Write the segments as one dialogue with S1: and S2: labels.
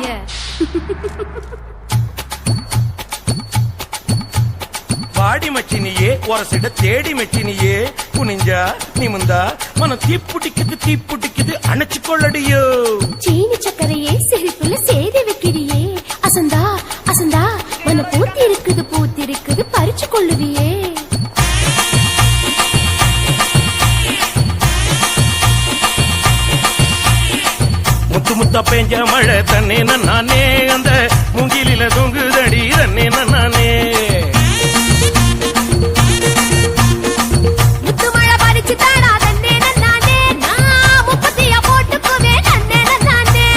S1: வாய.
S2: வாடி மச்சினியே ஒரசிட தேடி மச்சினியே குனிஞ்சா நிமிந்தா மனம் தீப்புட்டிக்குது அணைச்சு கொள்ளடியோ.
S1: சீனி சக்கரையே சிரிப்புல சேதி வைக்கிறியே அசந்தா அசந்தா மன பூத்திருக்குது பறிச்சு கொள்ளுவியே.
S2: முத்து முத்தா பெஞ்ச மழை தன்னே நானே அந்த மூங்கிலில தொங்குதடி தன்னே நானே.
S1: முத்து மழை பறிச்சு தானா தன்னே நானே நான் முப்பத்தியா போட்டுக்குவே தன்னே நானே.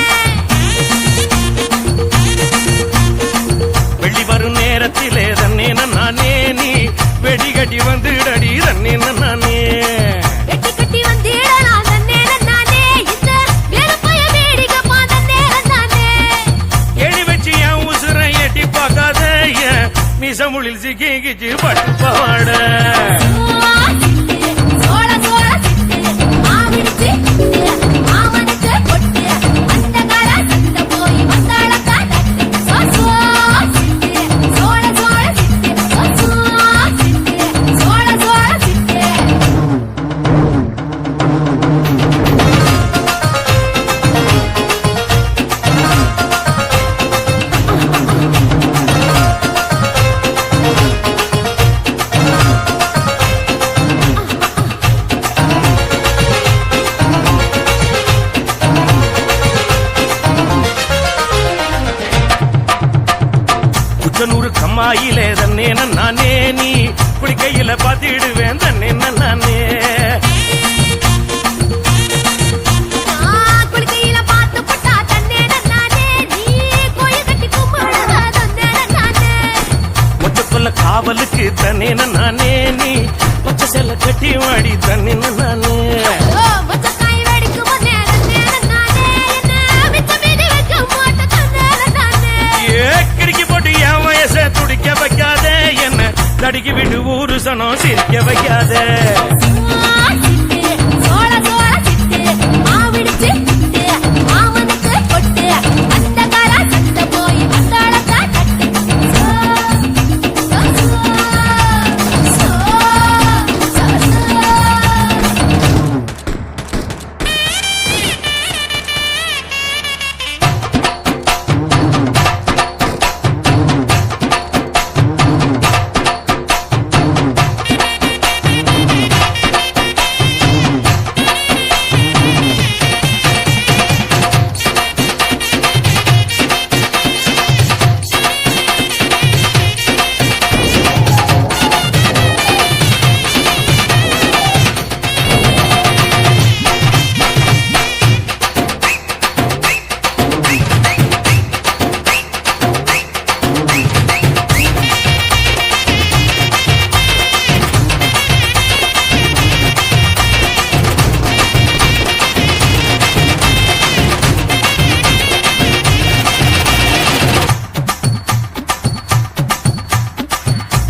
S2: வெள்ளி வரும் நேரத்திலே தன்னே நானே நீ வெடிகட்டி வந்துடடி தன்னே நானே.
S1: வெட்டி கட்டி வந்திடலாம் தன்னே நானே இந்த வேலப்பைய வேடிக்கமா தன்னே நானே.
S2: எடி வச்சு என் உசுரை எட்டி பார்க்காத என் மிசமுளில் சிக்கிச்சு பட்டு பாட.
S1: சோழ சோழ சிட்டு மாவிடுச்சு மாமனுக்கு பொட்டு அந்த கால சந்த போய் வந்தாளக்கா தட்டு. சிட்டு சோழ சோழ சிட்டு சிட்டு சோழ சோழ சிட்டு.
S2: குச்சனூர் கம்மாயிலே தன்னே நானே நீ குளிக்கையில பாத்திடுவேன் தன்னே நானே.
S1: குளிக்கையில பார்த்து போட்டா தன்னே நானே நீ கோயில் கட்டி கும்பிடுவா தன்னே நானே.
S2: மொச்சக்குள்ள காவலுக்கு தன்னே நானே நீ பச்சை செல்ல கட்டி வாடி தன்னே நானே.
S1: மொச்சக்காய் வெடிக்கும் போதே தன்னே நானே என்ன மிச்ச மீதி வைக்க மாட்ட தன்னே நானே.
S2: கிடுக்கி போட்டு என் வயசை துடிக்க வைக்காத என்ன தடிக்கி விட்டு ஊரு சனம் சிரிக்க வைக்காத.
S1: சிட்டு சோழ சோழ சிட்டு மாவிடுச்சு மாமனுக்கு பொட்டு அந்த கால சந்த போய் வந்தாளக்கா தட்டு.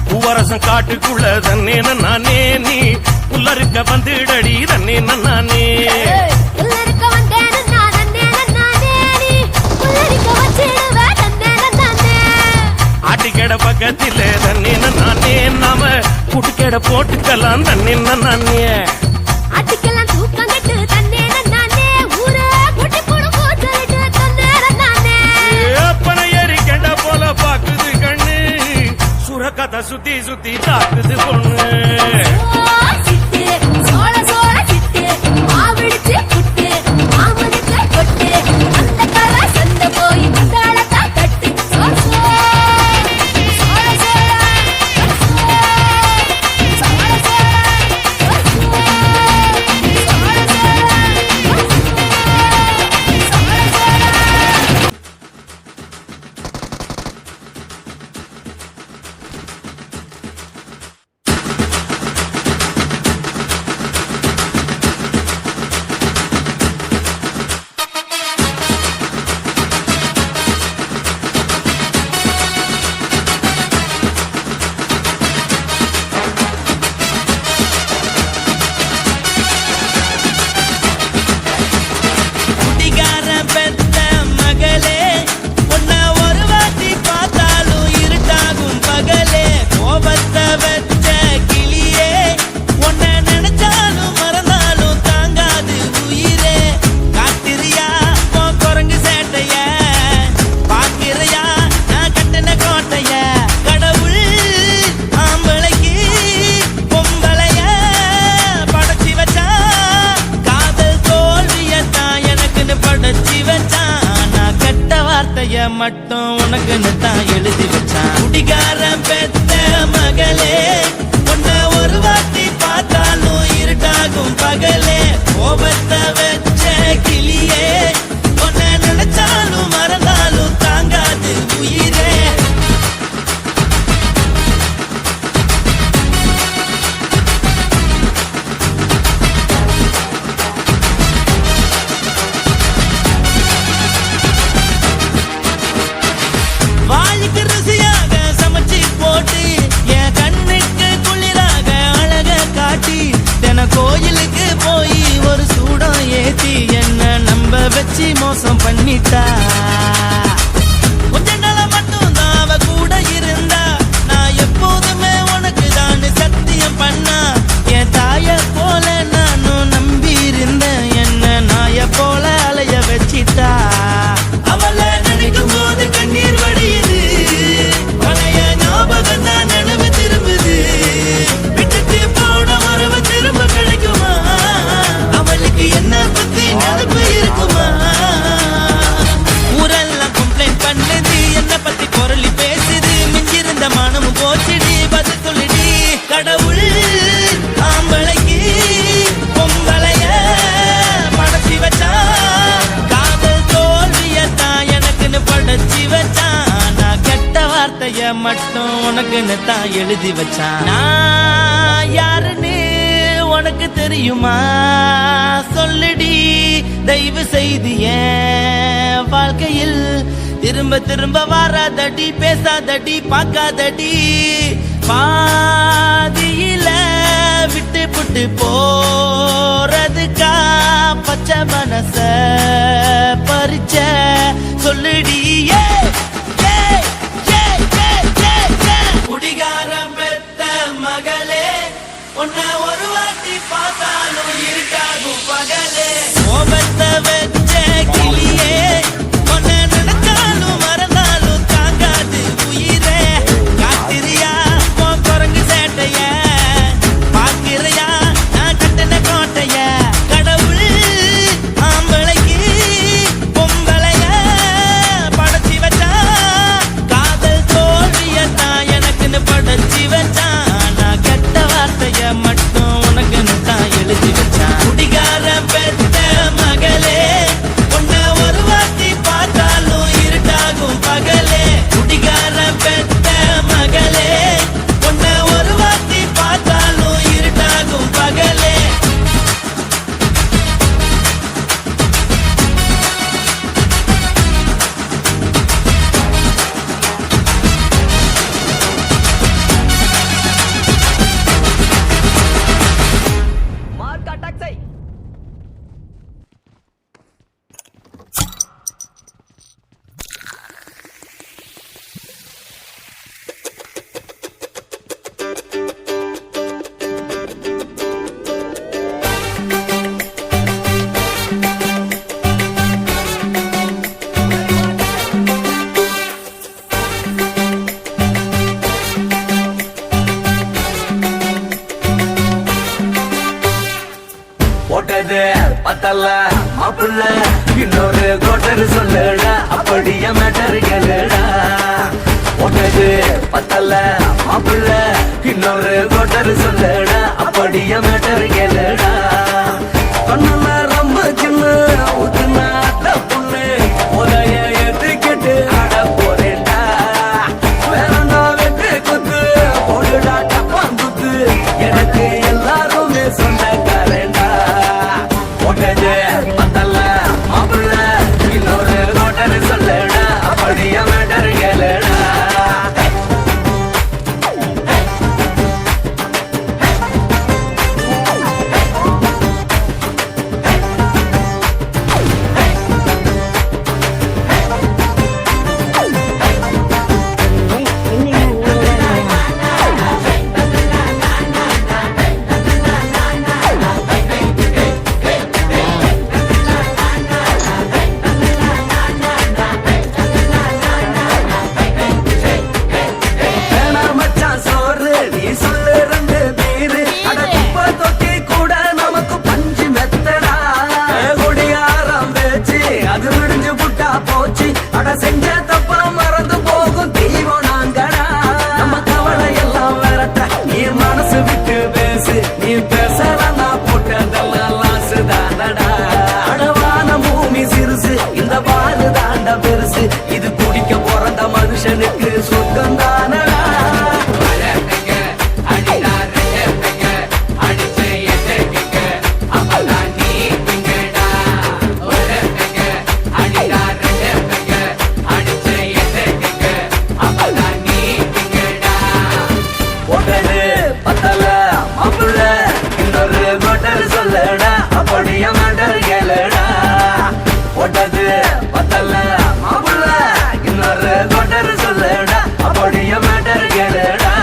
S2: பூவரசம் காட்டுக்குள்ள தன்னே நானே நீ புல்லறுக்க வந்துடடி தன்னே நானே.
S1: புல்லரிக்க வந்தேன்னு நான் தன்னே நானே நீ புல்லரிக்க வச்சிடுவ தன்னே நானே.
S2: ஆட்டுக்கேட பக்கத்தில தன்னே நானே நாம குட்டுக்கேட போட்டுக்கலாம் தன்னே நானே.
S1: அட்டிக்கெல்லாம் தூக்கம் கட்டு தன்னே நானே ஊர குட்டி போடு போட்டு தன்னே நானே.
S2: பனை ஏறி கெண்ட போல பாக்குது கண்ணு சுரக்கதை சுத்தி சுத்தி தாக்குது பொண்ணு.
S1: சிட்டு சோழ சோழ சிட்டு மாவிடுச்சு புட்டு மாமனுக்கு பொட்டு அந்த கால சந்த போய் வந்தாளக்கா தட்டு. சோழ சோழ சோழ சோழ
S3: வார்த்தைய மட்டும் உனக்குன்னு தான் எழுதி வச்சான். குடிகாரன் பெத்த மகளே, உன்னை ஒரு வாட்டி பார்த்தாலும் இருட்டாகும் பகலே. கோபத்தை வச்ச கிளியே, உன்னை நினைச்சாலும் மறந்தாலும் தாங்காது உயிரே. வாய்க்கு ருசியாக சமைச்சு போட்டு என் கண்ணுக்கு குளிராக அழக காட்டி தின கோயிலுக்கு போய் ஒரு சூடம் ஏத்தி என்ன நம்ப வச்சு மோசம் பண்ணிட்டா. கொஞ்ச நாள மட்டும் தான் அவ கூட இருந்தா, நான் எப்போதுமே உனக்கு தான் சத்தியம் பண்ணா. என் தாய போல நானும் நம்பி இருந்தேன், என்ன நாய போல அலைய வச்சிட்டா. அவளை நினைக்கும் போது கண்ணீர் வடியுது, பழைய ஞாபகம் தான் நினைவு திரும்புது. விட்டுட்டு போன உறவு திரும்ப கிடைக்குமா? அவளுக்கு என்ன பத்தி நினைப்பு இருக்குமா? ஊரெல்லாம் கம்ப்ளைண்ட் பண்ணுது, என்ன பத்தி குரலி பேசுது. மிஞ்சிருந்த மானமும் போச்சுடி, பதில் சொல்லிடி. கடவுள் ஆம்பளைக்கு பொம்பளைய படைச்சி வச்சா, காதல் தோல்வியத்தான் எனக்குன்னு படைச்சி வச்சான். நான் கெட்ட வார்த்தைய மட்டும் உனக்குன்னு தான் எழுதி வச்சான். நான் யாருன்னு உனக்கு தெரியுமா? சொல்லுடி தயவு செய்து என் வாழ்க்கையில் திரும்ப திரும்ப வராதடி, பேசாதடி, பார்க்காதடி. பாதியில விட்டு புட்டு போறதுக்கா பச்சை மனச பறிச்ச சொல்லுடி. குடிகாரம் பெத்த மகளே, உன்னை ஒரு வாட்டி பார்த்தாலும் இருக்காகும் பகலே. கோபத்தை வச்ச கிளியே, உன்னை நினைச்சாலும் மறந்தாலும் தாங்காது உயிரே. காத்திரியா உன் குரங்கு சேட்டைய, பாக்கிறையா நான் கட்டின கோட்டைய. கடவுள் ஆம்பளைக்கு பொம்பளைய படைச்சி வச்சா, காதல் தோல்வியத்தான் எனக்குன்னு படைச்சி வச்சான். நான் கெட்ட வார்த்தைய மட்டும் உனக்குன்னு தான் எழுதி வச்சான். குடிகாரன் பெத்த மகளே, உன்னை ஒரு வாட்டி பார்த்தாலும் இருட்டாகும் பகலே. குடிகாரன் பெத்த மகளே, உன்னை ஒரு வாட்டி பார்த்தாலும் இருட்டாகும் பகலே.
S4: போட்டது பத்தல்ல மாப்பிள்ள, இன்னொரு கோட்டர் சொல்லுடா, அப்படியே மேட்டர் கேளுடா. போட்டது பத்தல்ல மாப்பிள்ள, இன்னொரு கோட்டர் சொல்லுடா, அப்படியே மேட்டர் கேளுடா. கண்ணுல ரொம்ப சின்ன ஊத்துன அத்த பொண்ணு, உதய ஏத்துக்கிட்டு ஆட போறேன்டா. வேறண்டா வெட்டு குத்து போடுடா டப்பாங்குத்து, எனக்கு எல்லாருமே சொந்தக்காரண்டா. போட்டது பத்தல்ல மாப்பிள்ள, இன்னொரு கோட்டர் சொல்லுடா, அப்படியே மேட்டர் கேளுடா. இது குடிக்க பிறந்த மனுஷனுக்கு சொர்க்கம் தானடா சொல்லடா அப்படியே மேட்டர் கேளுடா போட்டது பத்தல மாப்புள்ள இன்னொரு கொட்டர் சொல்லடா அப்படியே மேட்டர் கேளுடா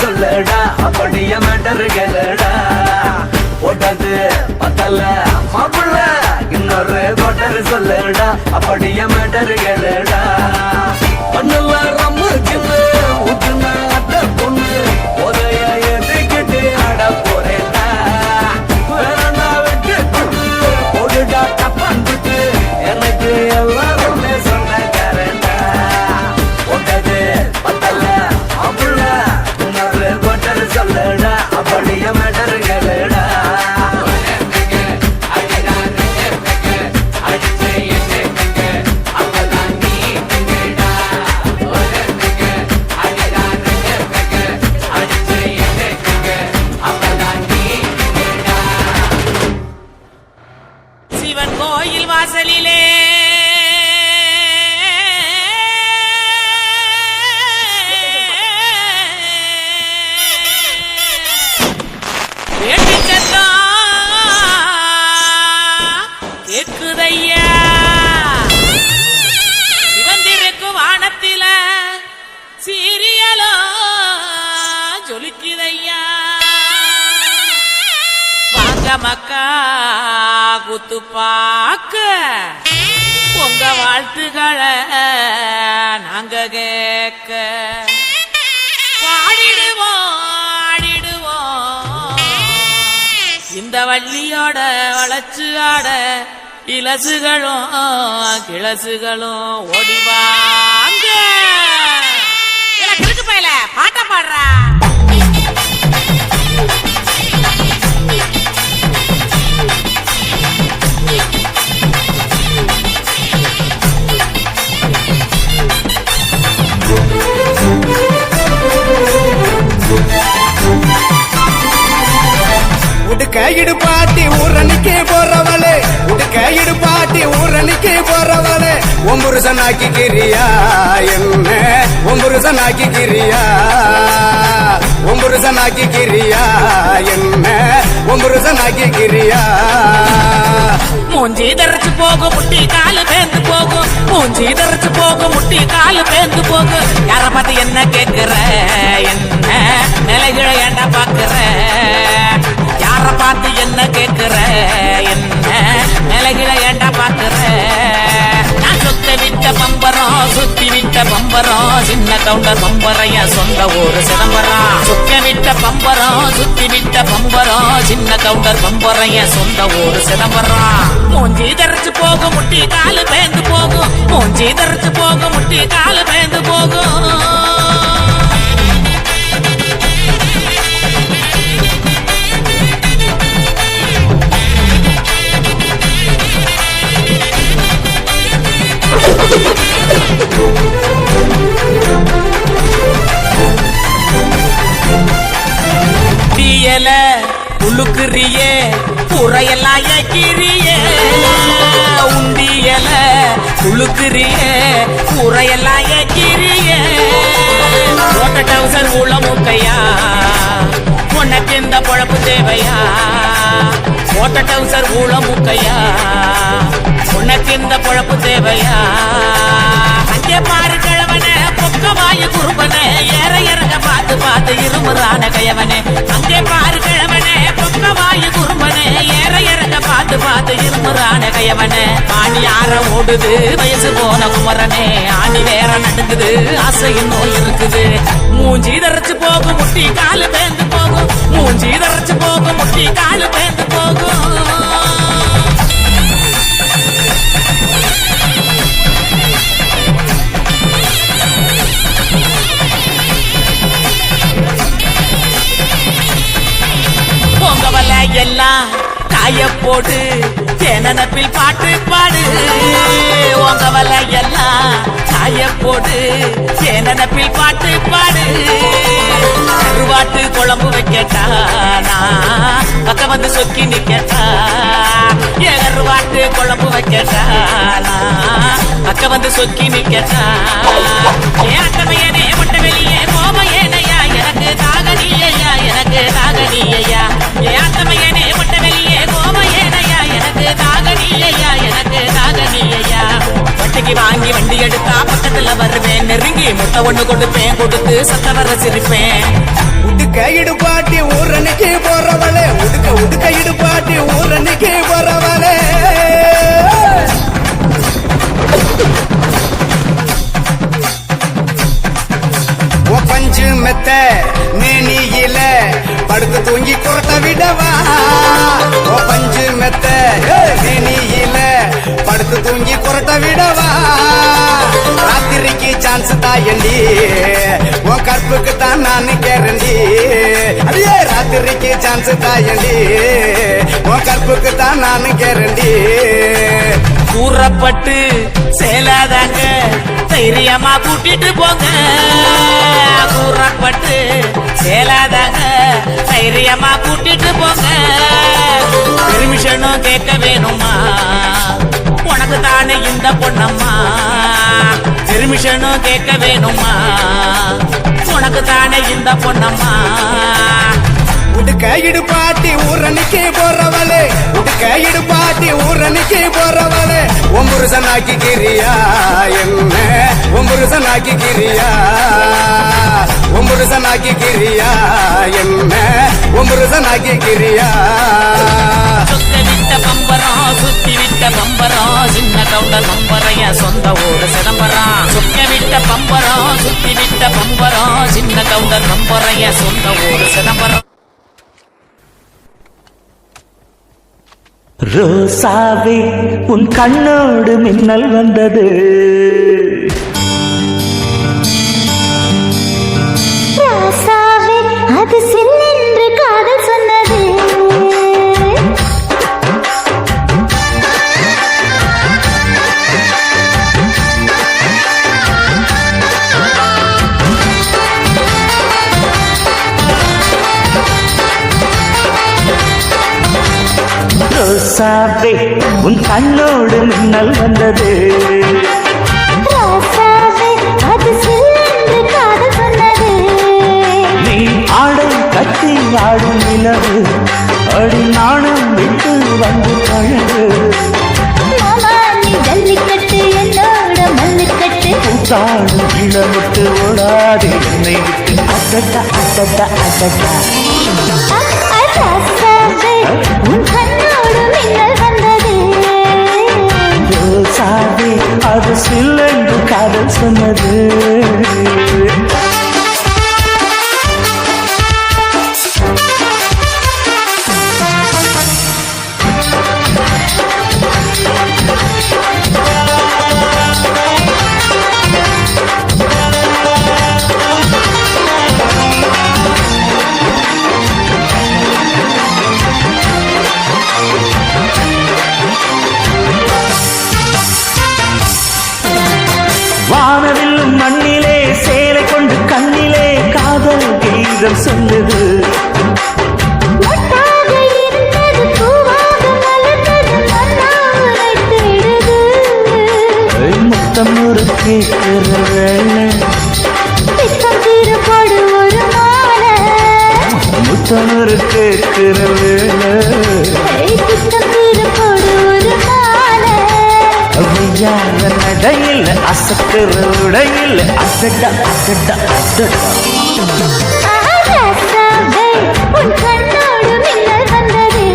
S4: சொல்லடா அப்படியே மேட்டர் கேளுடா போட்டது பத்தல மாப்புள்ள இன்னொரு கொட்டர் சொல்லடா அப்படியே மேட்டர் கேளுடா பண்ணல ரம்மு கிண்ணு ஊத்துனா அத்த பொண்ணு உதய எதுக்கிட்டு ஆட போறேன்டா வேறண்டா விட்டு போடுடா தப்பாந்துட்டு எனக்கு எல்லாருமே சொன்னக்காரண்டா போட்டது பத்தல மாப்புள்ள சொல்லடா அப்படியே மேட்டர் கேளுடா
S5: சிவன் கோயில் வாசலிலே கேக்குதையா சிவந்திருக்கு வானத்தில சீரியலோ ஜொலிக்குதையா வாங்க மக்கா குத்து பாக்க உங்க வாழ்த்துக்களை நாங்க கேட்க பாடிடுவோம் இந்த வள்ளியோட வளர்ச்சி ஆட இலசுகளும் கிளசுகளும் ஓடிவாங்க கிழக்கு பயில பாட்ட பாடுறா
S6: உடுக்கையிடு பாட்டி ஊரணிக்கு போறவளே உடுக்கையிடு பாட்டி ஊரணிக்கு போறவளே ஒம்புருசனாக்கி கிரியா என்ன ஒம்புருசனாக்கி கிரியா ஒம்புருசனாக்கி கிரியா என்ன ஒம்புருசனாக்கி கிரியா
S5: மூஞ்சி தரைச்சு போகும் முட்டி காலு பேந்து போகும் மூஞ்சி தரைச்சு போகும் முட்டி காலு பேந்து போகும் யார பார்த்து என்ன கேக்குற என்ன நிலைகளை ஏண்டா பாக்குற யார பார்த்து என்ன கேக்குற என்ன நிலைகளை ஏண்டா பாக்குற நான் சுத்த விட்ட பம்பரம் சுத்தி விட்ட பம்பரம் சின்ன கவுண்டர் பம்பரைய சொந்த ஊரு சிதம்பரம் சுத்த விட்ட பம்பரம் சுத்தி விட்ட பம்பரம் சின்ன கவுண்டர் பம்பரைய சொந்த ஊரு சிதம்பரம் மூஞ்சி தரைச்சு போகும் முட்டி காலு பேந்து போகும் மூஞ்சி தரைச்சு போகும் முட்டி காலு பேந்து போகும் உருட்டுறியே புறையெல்லாம் ஏக்கிறியே உண்டியல குளுக்குறியே புறையெல்லாம் ஏக்கிறியே ஓட்ட டவுசர் உள்ள முக்கையா உனக்கு இந்த பொழப்பு தேவையா ஓட்ட டவுசர் ஊழ முக்கையா உனக்கு இந்த பொழப்பு தேவையா அங்கே பாரு கிழவனே பொக்கவாயு குறும்பனே ஏற இறங்க பார்த்து பார்த்து இருமுறான கையவனே அங்கே பாரு கிழவனே பொக்கவாயு குறும்பனே ஏற இறங்க பார்த்து பார்த்து இருமுறான கையவனே ஆணி ஆற ஓடுது வயசு போன குமரனே ஆணி வேற நடுங்குது ஆசை இன்னும் இருக்குது மூஞ்சி தரைச்சு போகும் முட்டி காலு பேந்து போகும் மூஞ்சி தரைச்சு போகும் முட்டி காலு பேந்து போகும் பொங்கவல எல்லாம் காய போடு தேனப்பில் பாட்டு பாடு உங்கவல எல்லாம் காய போடு தேனப்பில் பாட்டு பாடு கருவாட்டு குழம்பு வைக்கட்டா பக்கம் வந்து சொக்கி நிக்கட்டா கருவாட்டு குழம்பு வைக்கட்டா பக்கம் வந்து சொக்கி நிக்கட்டா ஏட்டமையனே முட்ட வெளியே கோமையனையா எனக்கு தாகனியா எனக்கு தாகனியா ஏட்டமையனே முட்ட வெளியே கோமையனையா எனக்கு தாகனியா எனக்கு தாகனியா வட்டிக்கு வாங்கி வண்டி எடுத்தா பக்கத்துல வருவேன் நெருங்கி முட்டை ஒண்ணு கொடுப்பேன் கொடுத்து சத்த வர சிரிப்பேன்
S6: உடுக்க இடுபாட்டி ஊரணிக்கு போறவளே உடுக்க இடுபாட்டி ஊரணிக்கு போறவளே பஞ்சு மெத்த நேனியில படுத்து தூங்கி குரட்ட விடவா பஞ்சு மெத்த நேனியில படுத்து தூங்கி குரட்ட விடவா ராத்திரிக்கு சான்ஸ் தாயண்டி உன் கற்புக்கு தான் நான் கேரண்டி அடியே ராத்திரிக்கு சான்ஸ் தாயண்டி உன் கற்புக்கு தான் நான் கேரண்டி
S5: கூறப்பட்டு சேலாதாங்க தைரியமா கூட்டிட்டு போங்க கூறப்பட்டு சேலாதாங்க தைரியமா கூட்டிட்டு போங்க பெர்மிஷனும் கேட்க வேணுமா உனக்கு தானே இந்த பொண்ணம்மா பெர்மிஷனும் கேட்க வேணுமா உனக்கு தானே இந்த பொண்ணம்மா
S6: உடுக்க இடுபாட்டி ஊரணிக்கு போறவளே உடுக்க இடுபாட்டி ஊரணிக்கு போறவளே ஒம்புருசனாக்கி கிரியா என்ன ஒம்புருசனாக்கி கிரியா ஒம்புருசனாக்கி கிரியா என்ன ஒம்புருசனாக்கி கிரியா
S5: சுத்தி விட்ட பம்பரம் சுத்தி விட்ட பம்பரம் சின்ன கவுண்டர் பம்பரைய சொந்த ஊரு சிதம்பரம் சுத்த விட்ட பம்பரம் சுத்தி விட்ட பம்பரம் சின்ன கவுண்டர் பம்பரைய சொந்த ஊரு சிதம்பரம்
S7: ரோசாவே உன் கண்ணோடு மின்னல் வந்தது
S1: ராசாவே அது சின்னென்று காதல் சொன்னது
S7: ரோசாவே உன் கண்ணோடு மின்னல் வந்தது
S1: ராசாவே அது சின்னென்று காதல் சொன்னது
S7: நீ ஆடை கட்டி ஆடும் நிலவு அடி நாணம் விட்டு வந்து பழகு
S1: மாமா நீ ஜல்லிக்கட்டு என்னோட மல்லுக்கட்டு
S7: கூத்தாடும் இளமுட்டு ஓடாது என்னை விட்டு அட்டட்டா அட்டட்டா அட்டட்டா
S1: ராசாவே உன் கண்ணோடு மின்னல் வந்தது
S7: ரோசாவே அது சில்லென்று காதல் சொன்னது வானவில்லும் மண்ணிலே சேலை கொண்டு கண்ணிலே காதல் கீதம் சொல்லுது
S1: மொட்டாக இருந்த
S7: கேட்கிற வேலை
S1: புத்தக்கூறு போடு ஒரு மாலை
S7: வெய்யால நடையில் அசத்துற உடையில் அசடா அசடா அசடா
S1: ராசாவே உன் கண்ணோடு மின்னல் வந்ததே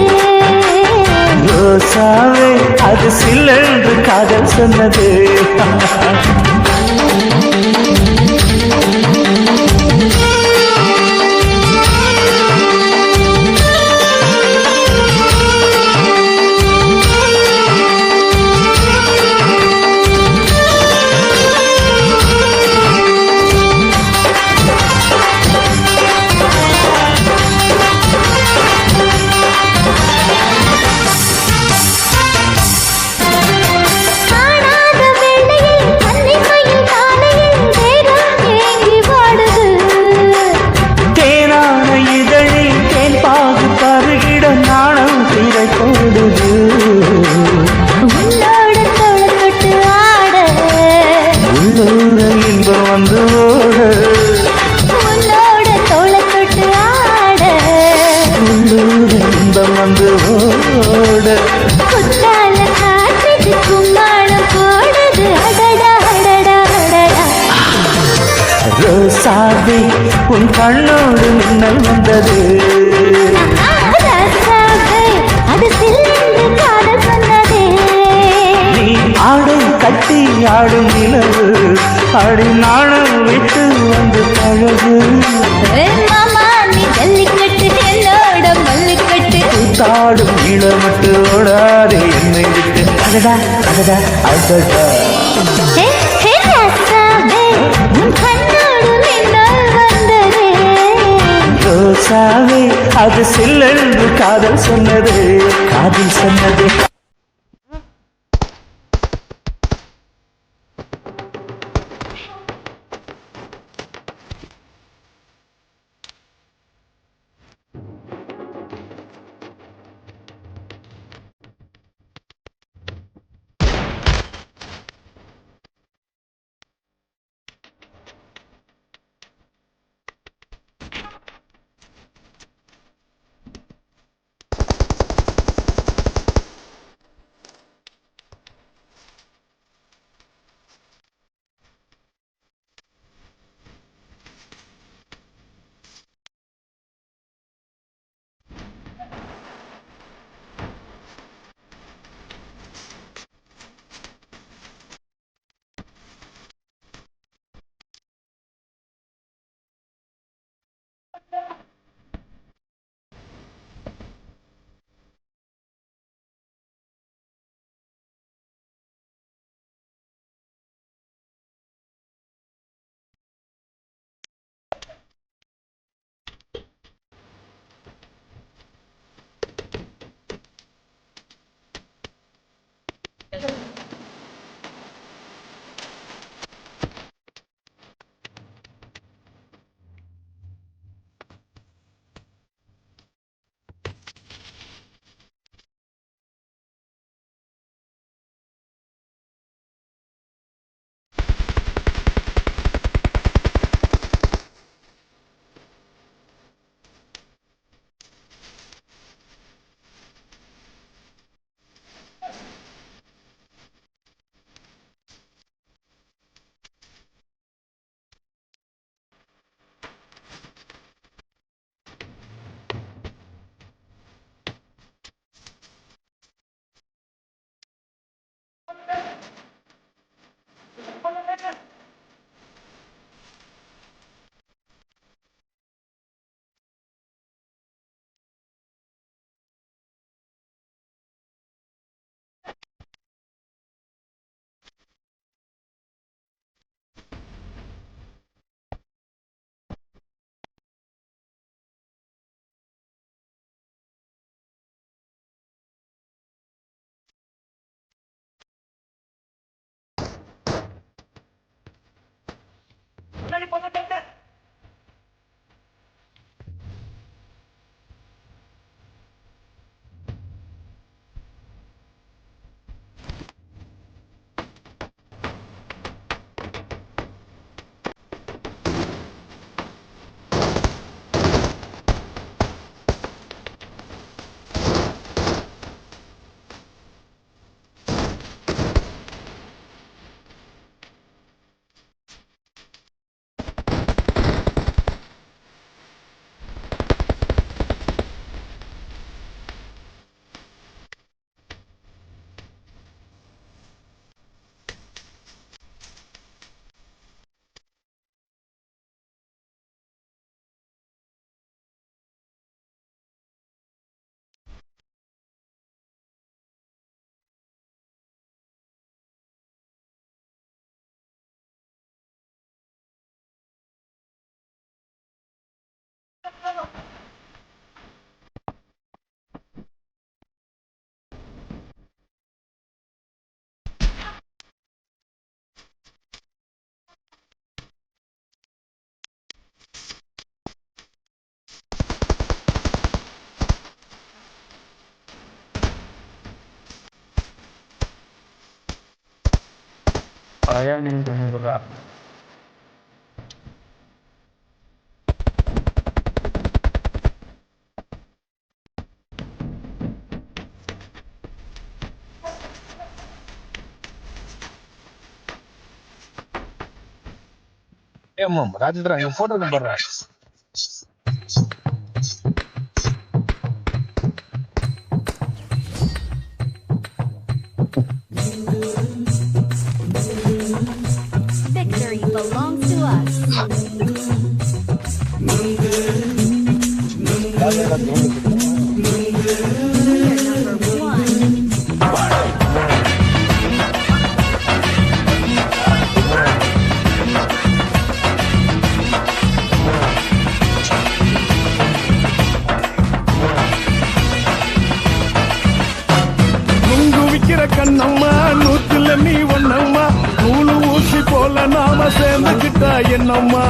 S7: ரோசாவே அது சில்லென்று காதல் சொன்னது
S1: காணாத வேளையில் கன்னிமையில் காலையில் தேகம் ஏங்கி வாடுது
S7: தேனான இதழில் தேன் பாகு பருகிட நாணம் திரை போடுது
S1: உன்னோட தோள தொட்டு ஆட
S7: உள்ளூர இன்பம் வந்து ஓட
S1: உன்னோட தோள தொட்டு ஆட
S7: உள்ளூர இன்பம் வந்து ஓட
S1: குத்தால காற்றுக்கு கும்மாளம் போடுது அடடா அடடா அடடா
S7: ரோசாவே உன் கண்ணோடு மின்னல் வந்தது
S1: ராசாவே அது சில்லென்று காதல் சொன்னதே
S7: நீ ஆடை கட்டி ஆடும் நிலவு அடி நாணம் விட்டு வந்து பழகு
S1: மாமா நீ ஜல்லிக்கட்டு என்னோட மல்லிக்கட்டு
S7: தாடும் இளமட்டு ஓடாதே என்னை விட்டு அடடா அடடா அடடா
S1: ஹே ஹே ராசாவே உன் கண்ணோடு மின்னல் வந்ததே
S7: ரோசாவே அது சில்லென்று காதல் சொன்னது காதல் சொன்னது
S8: ராஜேந்திரா இங்க போட்டோ பாரு.
S1: Victory belongs to us. Number one.
S2: Kannamma நூத்துல நீ ஒண்ணம்மா நூலு ஊசி போல நாம சேர்ந்துக்கிட்டா என்னம்மா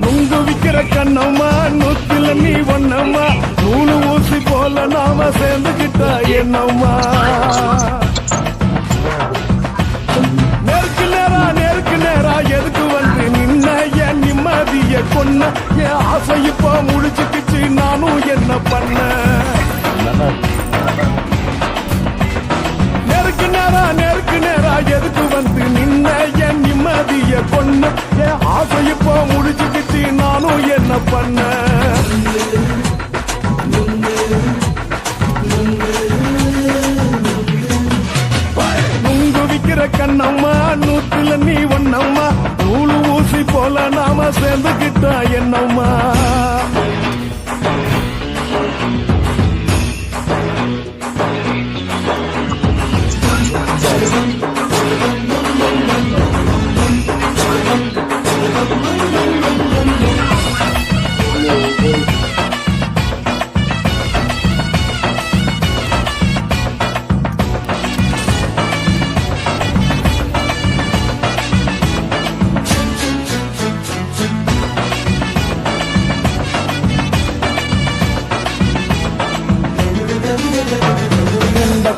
S2: நுங்கு விக்கிற கண்ணம்மா நூத்துல நீ ஒண்ணம்மா நூலு ஊசி போல நாம சேர்ந்துக்கிட்டா என்னம்மா நேருக்கு நேரா எதுக்கு வந்து நின்ன என் நிம்மதிய கொன்ன என் ஆசை இப்போ முடிச்சுக்கிச்சு நானும் என்ன பண்ண நேருக்கு நேரா எதுக்கு வந்து நின்ன என் நிம்மதிய கொன்ன என் ஆசை இப்போ முடிச்சுக்கிச்சு நானும் என்ன பண்ண நுங்கு விக்கிற கண்ணம்மா நூத்துல நீ ஒண்ணம்மா நூலு ஊசி போல நாம சேர்ந்துக்கிட்டா என்னம்மா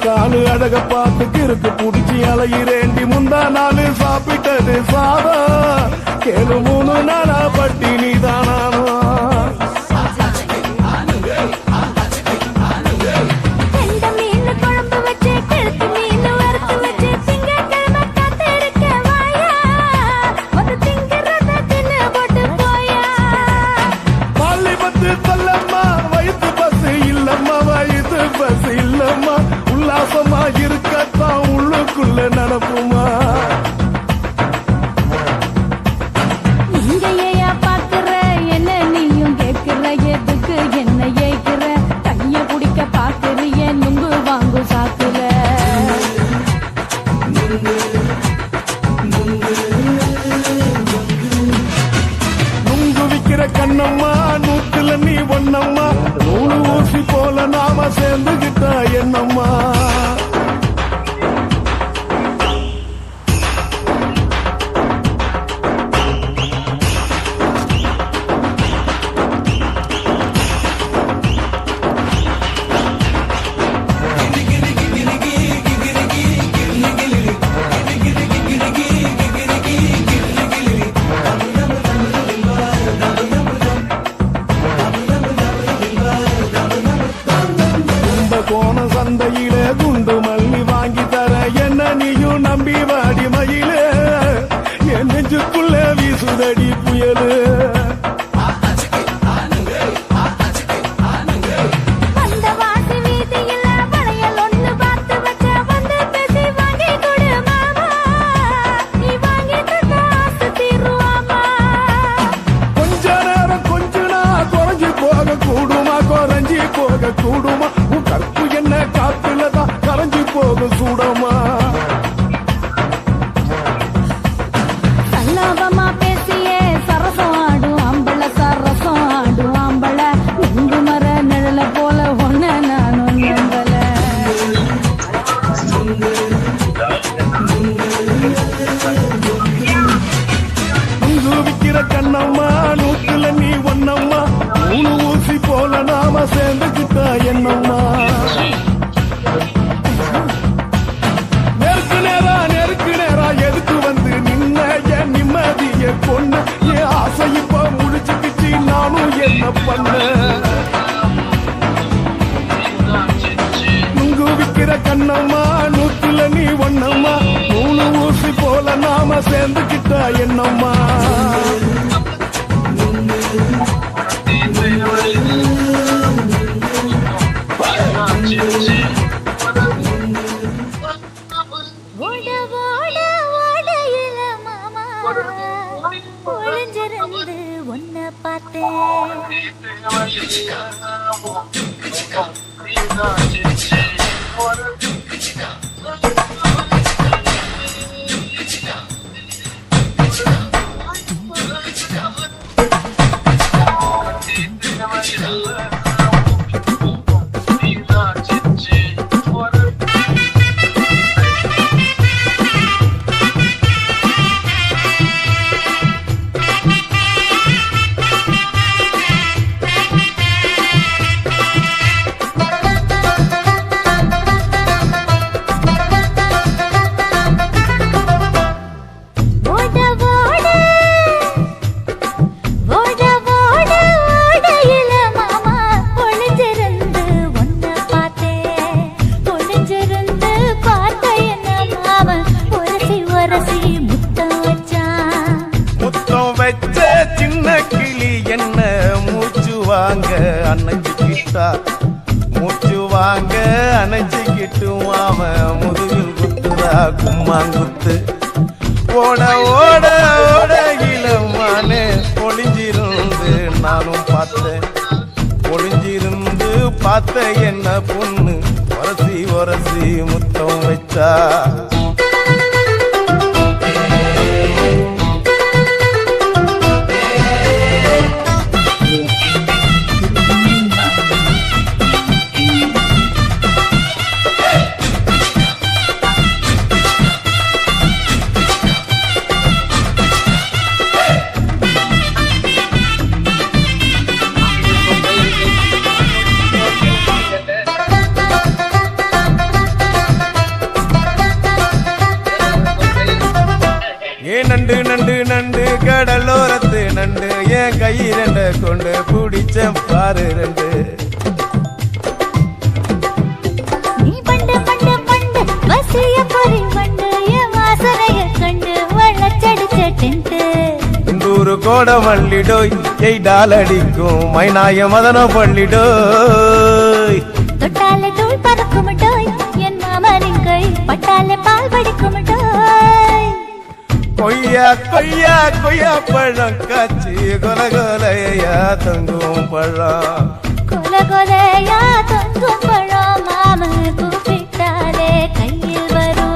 S2: காலு அழக பார்த்து கிறுக்கு புடிச்சி அலையிறேண்டி முந்தா நாள் சாப்பிட்டது சாதம் கேளு 3 நாளா பட்டினி தானானோ சொல்லம்மா வயிற்று பசு இல்லம்மா வயிற்று பசு இல்லம்மா உல்லாசமா இருக்கத்தான் உள்ளுக்குள்ள நடப்புமா
S1: இங்கேயா பாக்குற என்ன நீயும் கேட்கிற எதுக்கு என்ன ஏய்க்கிற கைய குடிக்க பாக்குறிய நுங்கு வாங்கு சாக்குற
S2: நுங்கு விக்கிற கண்ணம்மா நூத்துல நீ ஒண்ணம்மா நூலு ஊசி போல நாம சேர்ந்துகிட்டா என்னம்மா கோண சந்தையிலே ஒண்ணம்மா நூலு ஊசி போல நாம சேர்ந்துக்கிட்டா என்னம்மா
S1: ஓட ஓட ஓடையில மாமா ஒளிஞ்சிருந்து ஒன்ன பார்த்தேன்
S2: மூச்சு வாங்க அணைச்சிக்கிட்டும் அவன் முதுகில் குத்துறா கும்மாங்குத்து ஓட ஓட ஓட இளமானே ஒளிஞ்சிருந்து நானும் பார்த்தேன் ஒளிஞ்சிருந்து பார்த்த என்ன பொண்ணு உரசி உரசி முத்தம் வச்சா நண்டு நண்டு நண்டு கடலோரத்து நண்டு என் கையிரண்ட கொண்டு பிடிச்ச பாரு ரெண்டு
S1: நீ பண்டு பண்டு பண்டு வசிய பொறி பண்டு என் வாசனைய கண்டு வளச்சடிச்ச டென்ட்
S2: இந்தூரு கோட மல்லிடோய் எய்டால் அடிக்கும் மைனாய மதன பள்ளிடோய்
S1: தொட்டாலே தூள் பறக்குமட்டோய் என் மாமனின் கை பட்டாலே பால் படிக்குமட்டோய்
S2: கொய்யா கொய்யா கொய்யா பழம் காய்ச்சி கொல கொலையா தொங்கும் பழம்
S1: கொல கொலையா தொங்கும் பழம் மாம கூப்பிட்டாலே கையில் வரும்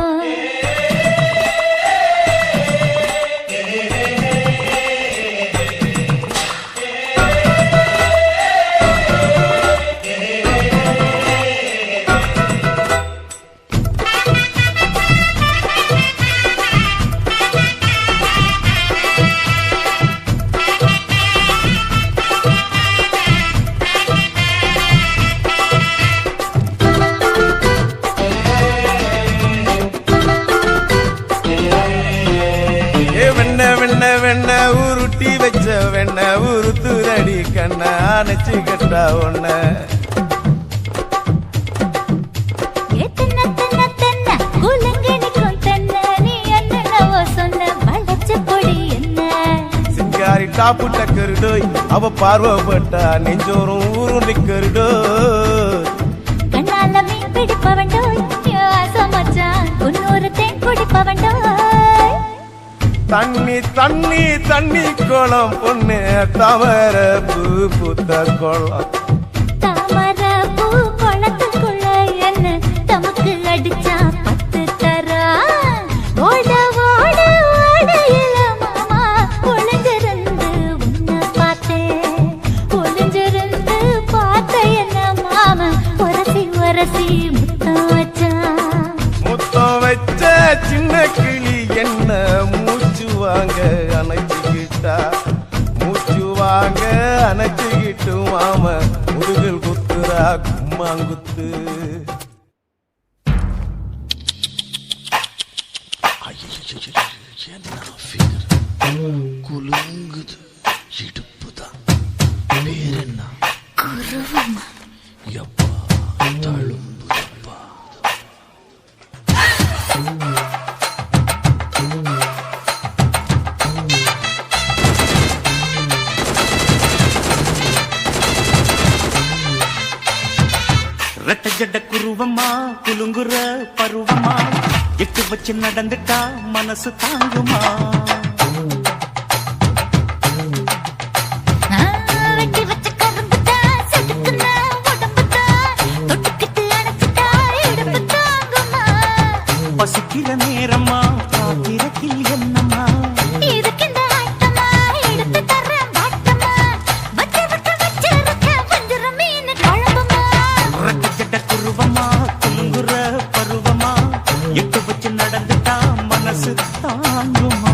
S2: வெண்ண உருட்டி வச்ச வெண்ண உருத்துரடி கண்ண அணைச்சு கட்டா ஒன்ன சிங்காரி டாப்பு டக்கருடோய் அவ பார்வப்பட்டா நெஞ்சோறும் ஊருண்டி கருடோய்
S1: கண்ணால மீன் பிடிப்பவண்டோய் ஆசமச்சான் உன்னொரு தேன் குடிப்பவண்டோய்
S2: தண்ணி தண்ணி தண்ணி குளம் பொண்ணு தாமர பூ பூத்த குளம்
S1: தாமர பூ குளத்துக்குள்ள என்ன தமக்கு அடிச்சா 10 தரா ஓட ஓட ஓடையில மாமா ஒளிஞ்சிருந்து உன்னை பார்த்தேன் ஒளிஞ்சிருந்து பார்த்த என்ன மாமா உரசி உரசி முத்தம்
S2: வச்ச சின்ன கிளி என்ன மூச்சு வாங்க அணைச்சிக்கிட்டா மூச்சு வாங்க அணைச்சிக்கிட்டு மாம முதுகில் குத்துறா கும்மாங்குத்து குலுங்குது இடுப்புதான் பேரென்ன குருவமா எப்பா தழும்புதப்பா
S7: ரெட்ட ஜட குருவமா குலுங்குற பருவமா எட்டு வச்சு நடந்துட்டா மனசு தாங்குமா
S1: வெட்டி வச்ச கரும்புதா செதுக்குன உடம்புதா தொட்டுக்கிட்டு அணைச்சிட்டா இடுப்பு தாங்குமா
S7: பசிக்கிற நேரமா காத்திரத்தில் என்னம்மா
S1: இதுக்கிந்த ஆட்டமா எடுத்து தர்றேன் பாட்டமா வச்சிருக்க வஞ்சிர மீன் குழம்புமா
S7: ரெட்ட ஜட குருவமா குலுங்குற பருவமா எட்டு வச்சு நடந்துட்டா மனசு தாங்குமா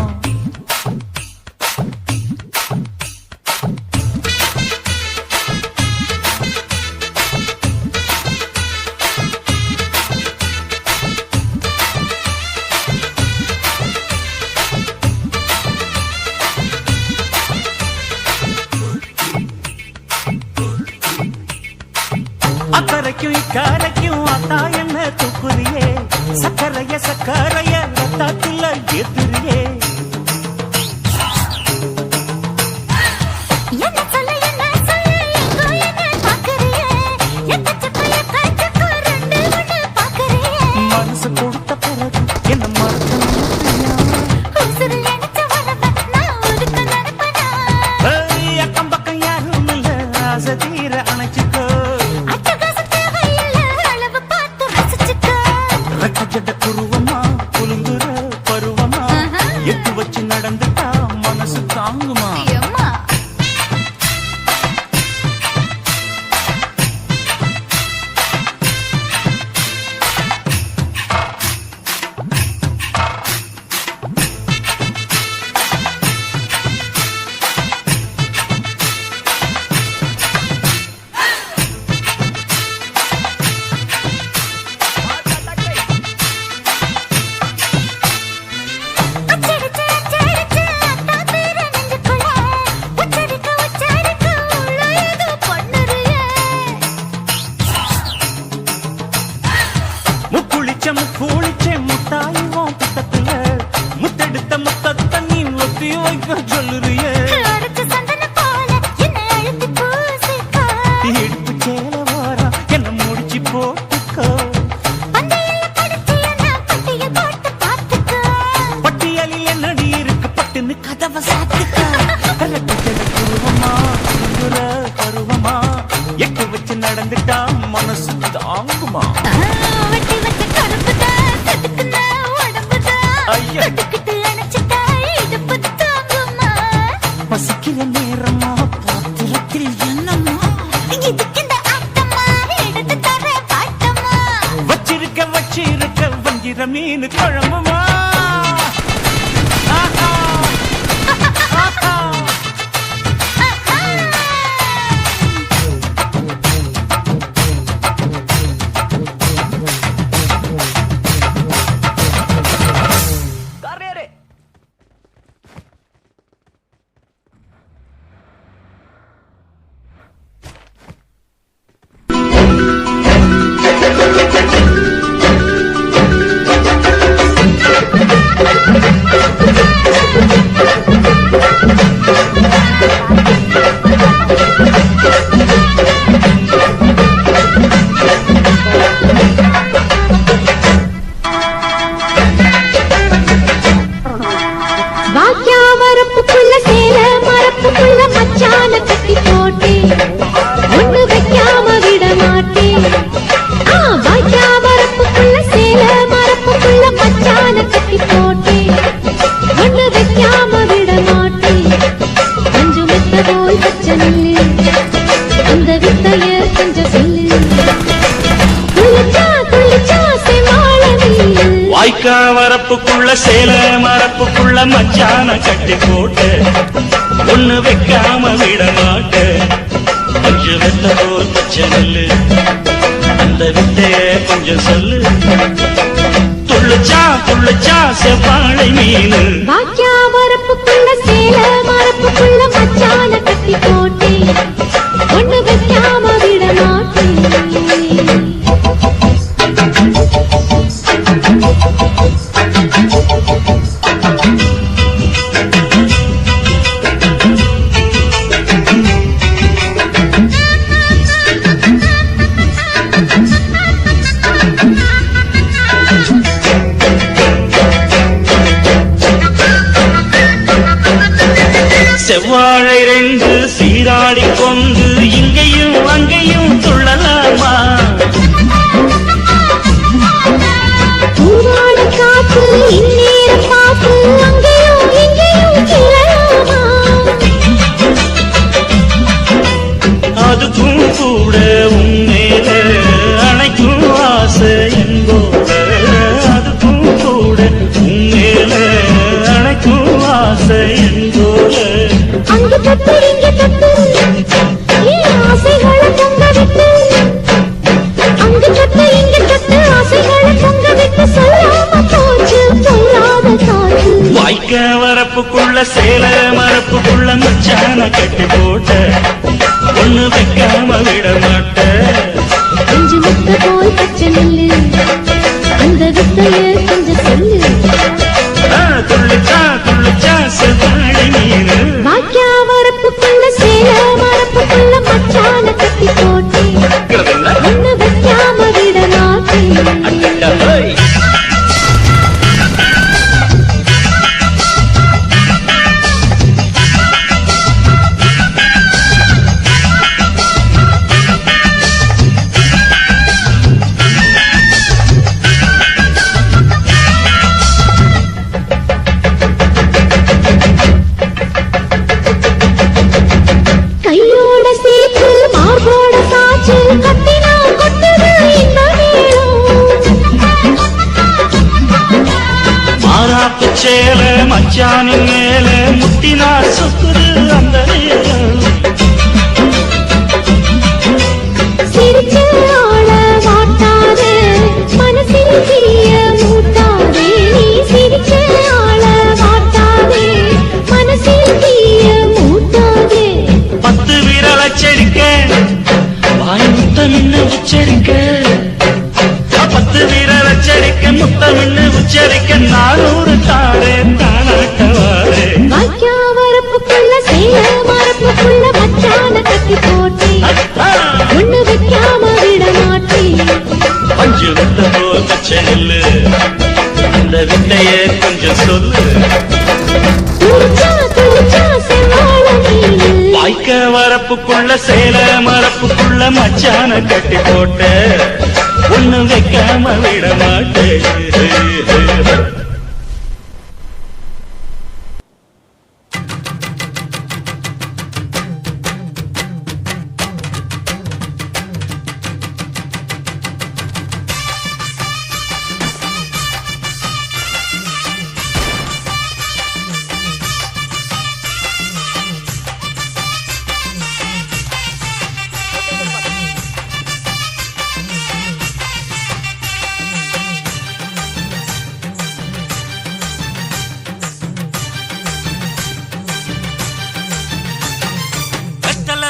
S7: அக்கறைக்கும் இக்கரைக்கும் அத்தா என்ன தூக்குறியே சக்கரைய ரத்தாத்துல ஏத்துறியே
S1: என்ன சொல்ல எங்கோ என்ன பாக்குறியே எக்கச்சக்கைய காய்ச்சக்கோ ரெண்டு ஒண்ணு பாக்குறியே
S7: மனசு கொடுத்த பிறகு என்ன மறக்கணும்
S1: உசுறு நினைச்ச உடம்ப நான் ஒதுக்க நினைப்பனா
S7: அக்கம் பக்கம் யாரும் இல்ல ஆசை தீர அணைச்சுக்கோ
S1: அட்டகாசம் தேவையில்லை அளவு பார்த்து ரசிச்சுக்கோ
S7: ரெட்ட ஜட குருவமா குலுங்குற பருவமா எட்டு வச்சு நடந்துட்டா மனசு தாங்குமா
S1: அம்மா அச்சடிச்சு அத்தா பேர நெஞ்சுக்குள்ள உச்சரிக்க உள்ள ஏதோ பண்ணுறியே
S7: முக்குளிச்ச முத்தாயுவோம் புத்தத்துல முத்தெடுத்த முத்தத்தை நீ ஒத்தி வைக்க சொல்லுறியே
S1: அடுத்த சந்தன போல என்னை அழுத்தி பூசிக்கோ
S7: இடுப்பு சேல வாரா என்ன முடிச்சு போட்டுக்கோ
S1: பந்தையில படிச்சியன்னா பட்டிய போட்டு பார்த்துக்கோ
S7: பட்டியலில் என்னடி இருக்கு பட்டுன்னு கதவை சாத்துக்கோ ரெட்ட ஜட குருவமா குலுங்குற பருவமா எட்டு வச்சு நடந்துட்டா மனசு தாங்குமா
S1: வெட்டி வச்ச கரும்புதா செதுக்குன உடம்புதா
S7: ஐயா.
S1: தொட்டுக்கிட்டு அணைச்சிட்டா இடுப்பு தாங்குமா
S7: பசிக்கிற நேரமா பாத்திரத்தில் என்னம்மா
S1: இதுக்கிந்த ஆட்டமா எடுத்து தர்றேன் பாட்டமா
S7: வச்சிருக்க வஞ்சிர மீன் குழம்புமா ஆஹா. ஆஹா.
S1: வாக்கியா மரப்புக்குள்ள சேல மரப்புக்குள்ள மச்சான கட்டி போட்டே ஒண்ணு வைக்காம விட மாட்டேன் வாக்கியா மரப்புக்குள்ள சேல மரப்புக்குள்ள மச்சான கட்டி போட்டே ஒண்ணு வைக்காம விட மாட்டேன் கொஞ்சம் மெத்த போல் பச்சை நெல்லு அந்த வித்தைய கொஞ்சம் சொல்லு துளிச்சா செவாழ நீ
S7: வாய்க்கா வரப்புக்குள்ள சேல மரப்புக்குள்ள மச்சான கட்டி போட்டு ஒண்ணு வைக்காம விட மாட்ட கொஞ்சம் வெத்த போல் பச்சை நெல்லு அந்த வித்தைய கொஞ்சம் சொல்லு துள்ளுச்சா செவ்வாழை மீனு
S1: வாக்கியா மரப்புக்குள்ள சேல மரப்புக்குள்ள மச்சான கட்டி போட்டே ஒண்ணு வைக்காம விட மாட்டேன்
S7: செவ்வாழை ரெண்டு சீராடி கொண்டு இங்கேயும் அங்கேயும் துள்ளலாமா
S1: காற்று இந்நேர காற்று அங்கேயும் இங்கேயும் கிளலாமா
S7: அதுக்கும் கூட உண்மையில அணைக்கும் ஆசை என்போட அதுக்கும் கூட உண்மையில அணைக்கும் ஆசை என்போட
S1: அங்கு தொட்டு இங்கு தொட்டு என் ஆசைகளை பொங்க விட்டு அங்கு தொட்டு இங்கு தொட்டு ஆசைகளை பொங்க விட்டு சொல்லாம போச்சு சொல்லாத காற்று
S7: வாய்க்க வரப்புக்குள்ள சேல மரப்புக்குள்ள மச்சான கட்டி போட்ட ஒண்ணு வைக்காம விட மாட்ட
S1: கொஞ்சு முட்டை போல் பச்சை நெல்லு அந்த வித்தைய கொஞ்சம் சொல்லு
S7: துள்ளிச்சா செவ்வாழை மீன்
S1: வாக்கியா வரப்புக்குள்ள சேல மரப்புக்குள்ள மச்சான கட்டி போட்டேன் ஒண்ணு வைக்காம விட மாட்டேன் கையோட சேர்த்து மார்போட சாச்சு கட்டினா கொட்டுது இந்த
S7: மாறாப்பு சேல மச்சானின் மேல முட்டினா சுக்குது அந்த நேரம்
S1: சிரிச்சு ஆள மாட்டாதே மனசில் தீய மூட்டாதே நீ சிரிச்சு ஆள மாட்டாதே மனசில் தீய மூட்டாதே
S7: 10 விரல் அச்சடிக்க வாய் முத்தமின்னு உச்சரிக்க 10 விரல் அச்சடிக்க முத்தமின்னு உச்சரிக்க 400 தாரே தானாட்டவாரே
S1: வாக்கியா வரப்புக்குள்ள சேல மரப்புக்குள்ள மச்சான கட்டி போட்டேன் ஒண்ணு வைக்காம விட மாட்டேன்
S7: பஞ்சு வித்த போல் பச்சை நெல்லு அந்த வித்தைய கொஞ்சம் சொல்லு
S1: துளிச்சா செவ்வாழ மீனு
S7: வாய்க்க வரப்புக்குள்ள சேல மரப்புக்குள்ள மச்சான கட்டி போட்ட ஒண்ணு வைக்காம விட மாட்டேன்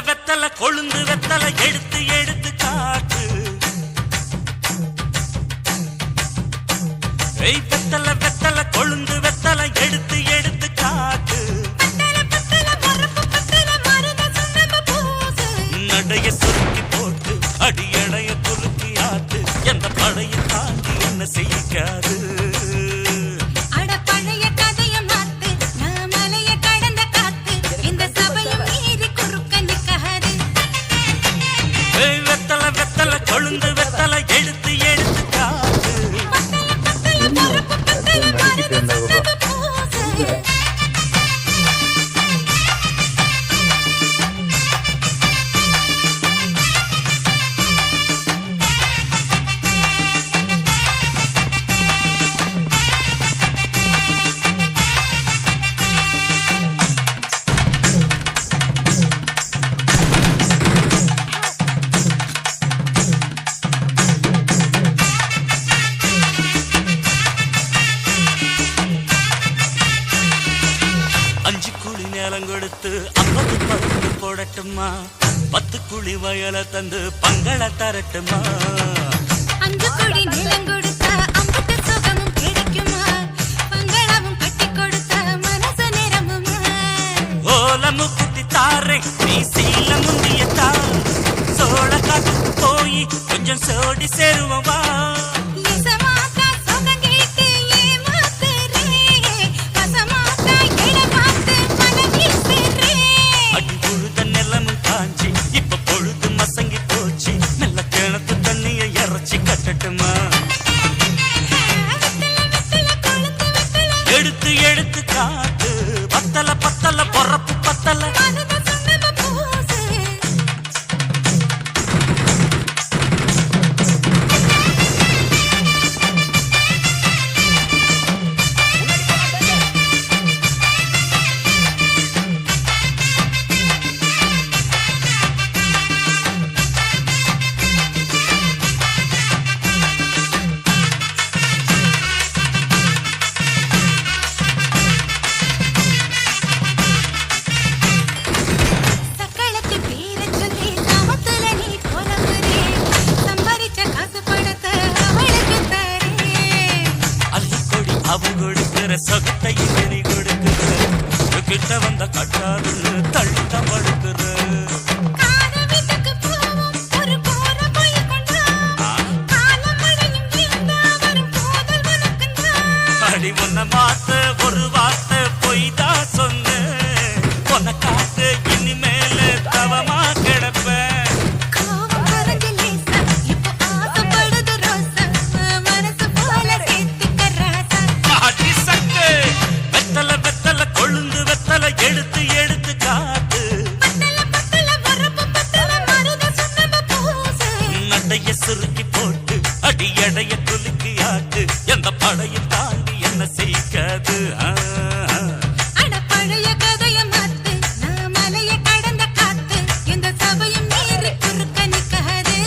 S7: வெத்தல கொழுந்து வெத்தல எடுத்து எடுத்து காட்டு வெத்தல கொழுந்து வெத்தல எடுத்து எடுத்து காட்டு நடைய சுருக்கி போட்டு அடியடைய குறுக்கி ஆட்டு எந்த படைய தாண்டி என்ன செய்யாது வெத்தல கொழுந்து வெத்தல எடுத்து எடுத்து காட்டு கொடுத்து 50 பத்து போடட்டுமா 10 குழி வயல தந்து பங்கள தரட்டுமா
S1: 5 கோடி நிலம் கொடுத்தா 50 சுகமும் கிடைக்குமா பங்களாவும் கட்டி கொடுத்தா மனசு நிரம்புமா
S7: ஓலமு குத்தி தாரே நீ சீல முந்திய தா சோழ காத்து போய் கொஞ்சம் சோடி சேருவா கட்டட்டுமா எடுத்து எடுத்து காட்டு பத்தல பத்தல பொறப்பு பத்தல அவன் கொடுக்கிற சொகத்தை நீ கொடுக்கிற கிட்ட வந்த கட்டாதுன்னு தள்ளித்தான் படுக்கிற அடி உன்னை மாத்த ஒரு வார்த்தை பொய்தான் சொன்ன உன்னை காத்து இனிமேல தவமா கிடப்பேன் எடுத்து எடுத்து காட்டு நடைய சுருக்கி போட்டு அடி எடைய குலுக்கி ஆட்டு எந்த படையும் தாண்டி என்ன செய்யாது
S1: பழைய கதைய மாத்து நான் மலைய கடந்த காத்து இந்த சபையும் மீறி குறுக்க நிக்காது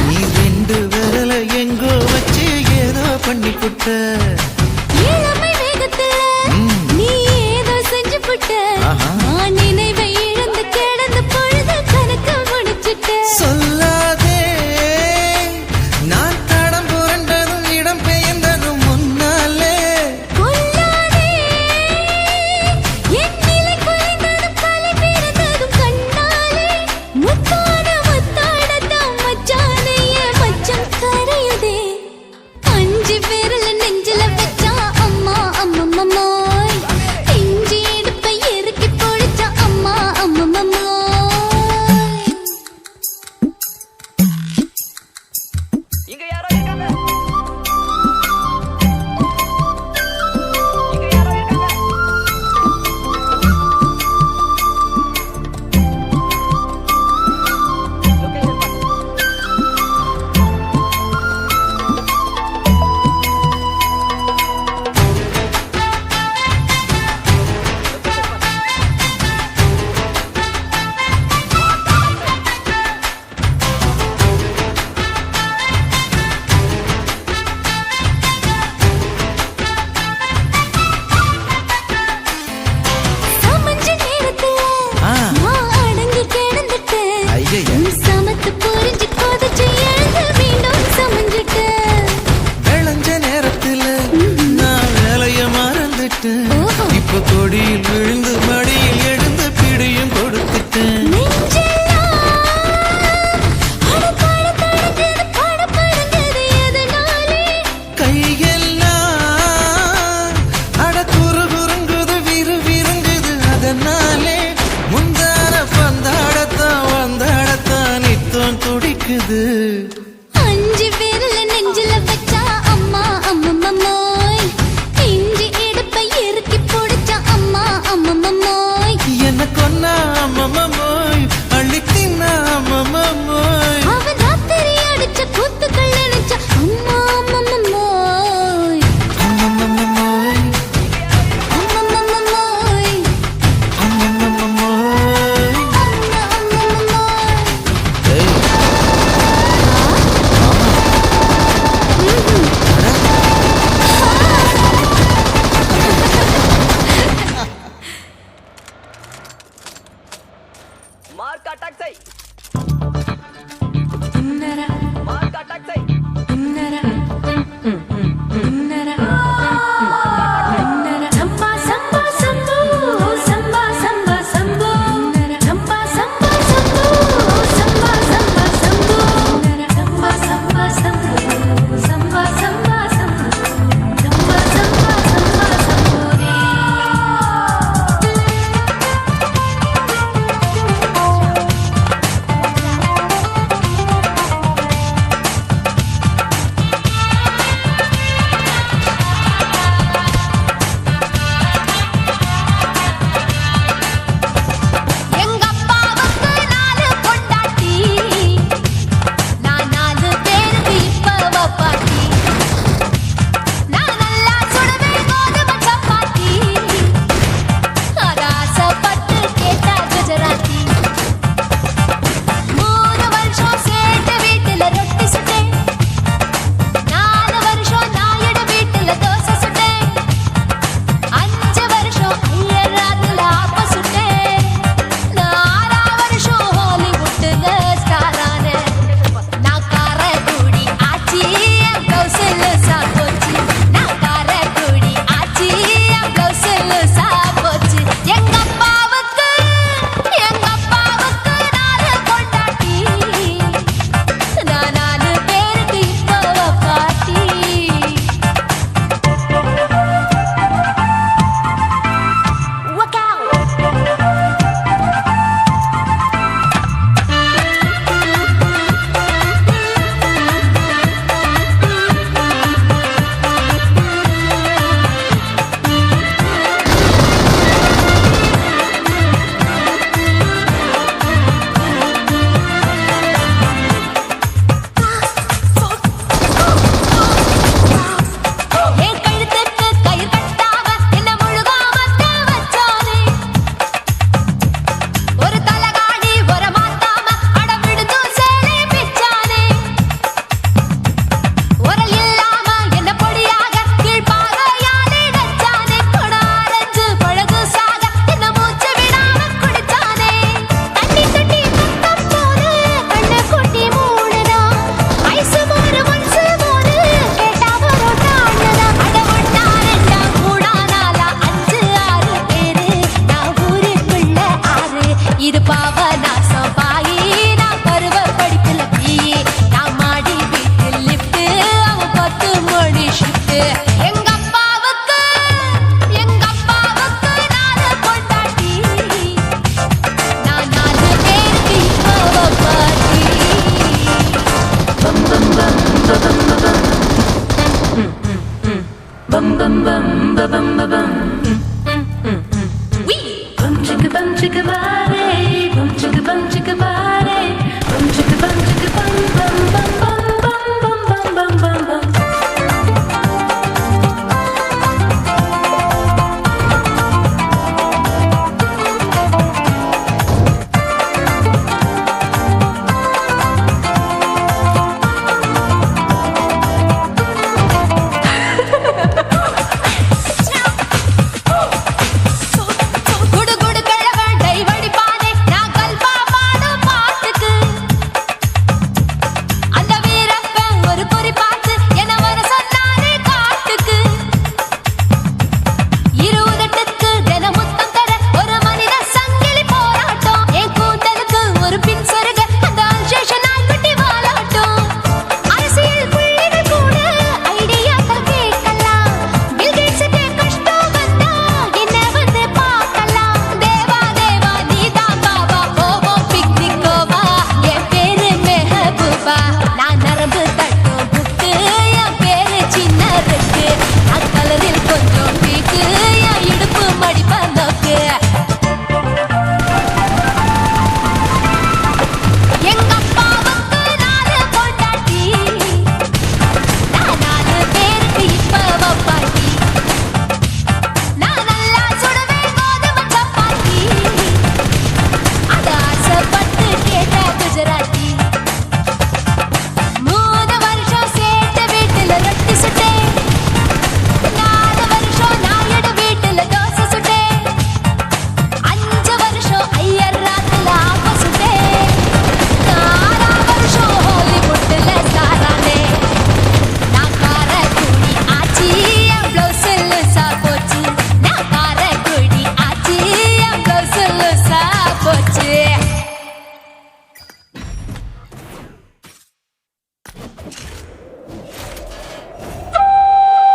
S3: நீ ரெண்டு விரல எங்கோ வச்சு ஏதோ பண்ணி புட்ட
S1: இளமை வேகத்துல நீ ஏதோ செஞ்சு புட்ட நான் நினைவை இழந்து கிடந்த பொழுது கணக்கு முடிச்சிட்ட
S3: சொல்லாதே நான் தடம் புரண்டதும் இடம் பெயர்ந்ததும் முன்னாலே
S1: கொல்லாதே என் நிலை குலைந்ததும் கலை பிறந்ததும் கண்ணாலே முத்தான முத்தாடத்தான் மச்சான்
S4: மார்க் அட்டாக் செய்